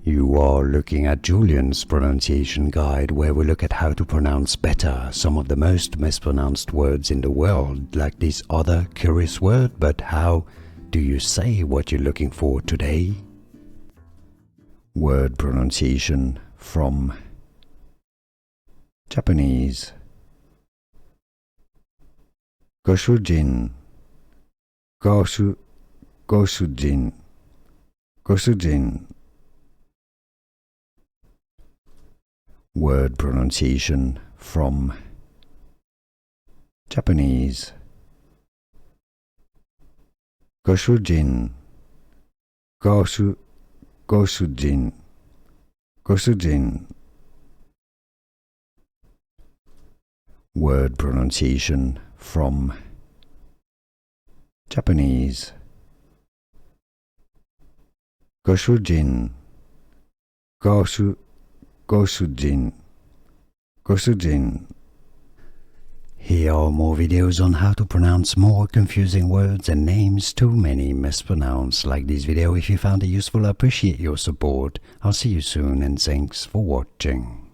You are looking at Julian's pronunciation guide, where we look at how to pronounce better some of the most mispronounced words in the world, like this other curious word. But how do you say what you're looking for today? Word pronunciation from Japanese. Ghoshujin, Ghoshujin, Ghoshujin. Word pronunciation from Japanese. Ghoshujin, Ghoshujin, Ghoshujin. Word pronunciation from Japanese. Ghoshujin, Ghoshujin, Ghoshujin. Here are more videos on how to pronounce more confusing words and names too many mispronounced. Like this video if you found it useful. I appreciate your support. I'll see you soon and thanks for watching.